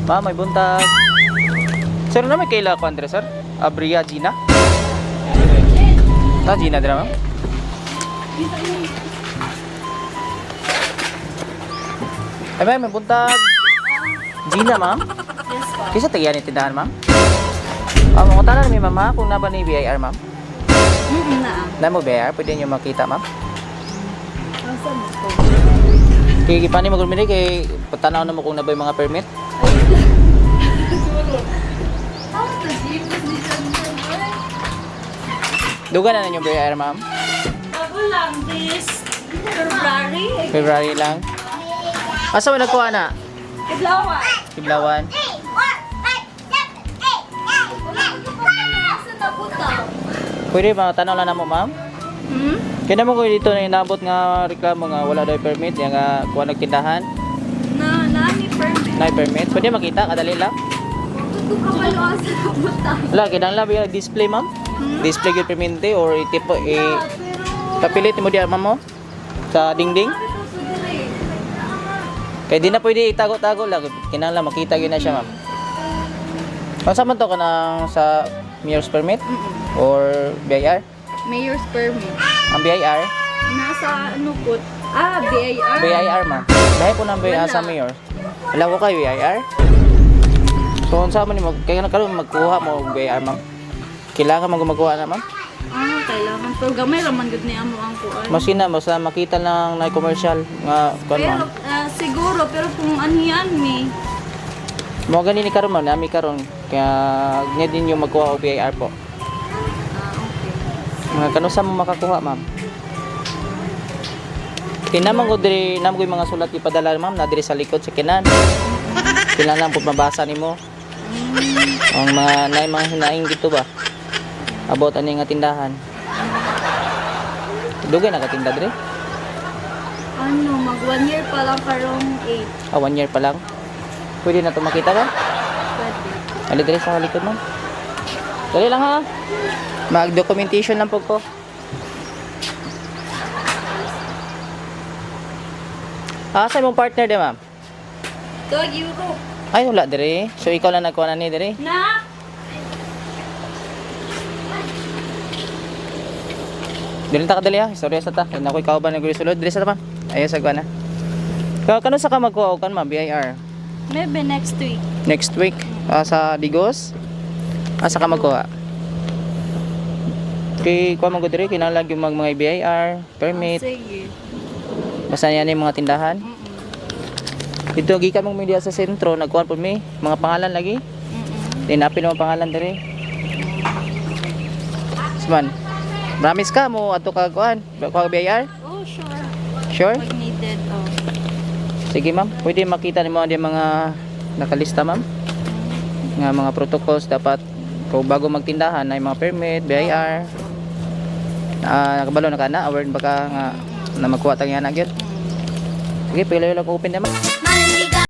Ma'am, may buntag. Sir, na may kaila ko, Andre, sir? Abria, Gina? Gina, dira, ma'am? Ay, ma'am, may buntag. Gina, ma'am? Yes po. Kisa tagiyan ni tindahan, ma'am? Mga tanan may ma'am, ha? Kung na ba ni BIR, ma'am? Na. Na mo BIR, pwede nyo makita, ma'am? Asa mo po? Kaya gipani mo gulmini, kay patanaw na mo kung na ba yung mga permit? Duga na ninyo BIR, ma'am? Bago lang this February. February lang. Asa mo nagkuha na? Kadlawa. Kiblawan. Asa na puta? Pwede ba tanaw lang na mo, ma'am? Kaya naman ko dito na inabot nga reklamo nga wala daw yung permit, yung nga kuha nagtindahan, Nani permit. na yung permit. Pwede makita, kadali lang. Kung kabalo asa na puta. Wala, kinang lang yung display, ma'am? Display yung permite or itipo, Pero papilit mo diyan, ma'am mo? Sa dingding? Kaya di na pwede itago-tago lang. Kinang lang, makita yun na siya, ma'am. Kung saan man to ka ng sa mayor's permit? Or BIR? Mayor's permit. Ang BIR? Nasa ano po? BIR. BIR, ma'am. Dahil po ng BIR sa mayor. Alam ko kayo, BIR? So, kung saan man yung kaya na karoon magkuha mo BIR, ma'am? Kailangan mo magkuha na, ma'am? Kailangan. Pero gamay raman gud ni amo ang kuan. Maski na, basta makita lang na commercial nga kuan, Pero ma'am. siguro, pero kung anihan mi, Mga ganini karon man, nami karon. Kaya niya din yung magkuha o BIR po. okay. Mga kanusa mo makakuha, ma'am? Tinamang ko diri, namo ko yung mga sulat ipadala, ma'am, na diri sa likod sa kinan. Kailangan po mabasa nimo. Ang mga hinaing dito ba? About ani nga tindahan. Dugay na katinda diri? Ano, mag 1 year pa lang karong 8. 1 year pa lang. Pwede na to makita ba? Pwede. Ali diri sa likod, ma'am. Dali lang, ha. Mag-documentation lang po ko. Sa imong partner di, ma'am? Dog Europe. Ay, wala diri. So, ikaw lang nagkuha na ni diri. Na! Dili ta kadali, ha. Sorry sa ta. Kaya ako ikaw ba nagsulod diri sa ta, ma'am? Ayos sa kuha na. Kano sa ka magkuha o kan, ma'am? BIR? Maybe next week. Next week? Sa Digos? Sa ka magkuha? Kay kuha mo ko diri, kinalag yung mga BIR, permit. Sige. Basta yan yung mga tindahan. Dito gikan mong media sa sentro, nagkuha po mi mga pangalan lagi. Dinapin mo pangalan diri. Sman. Promise ka mo ato ka kuan, kuha BIR? Oh, sure. Sure? Pag needed, oh. Sige, ma'am. Pwede makita ni mo ang mga nakalista, ma'am. Nga mga protocols dapat kung bago magtindahan ay mga permit, BIR. Nakabalo na ka na, aware baka nga na magkuha tang yan agad. Sige, pila lang ko open naman. Mananligaw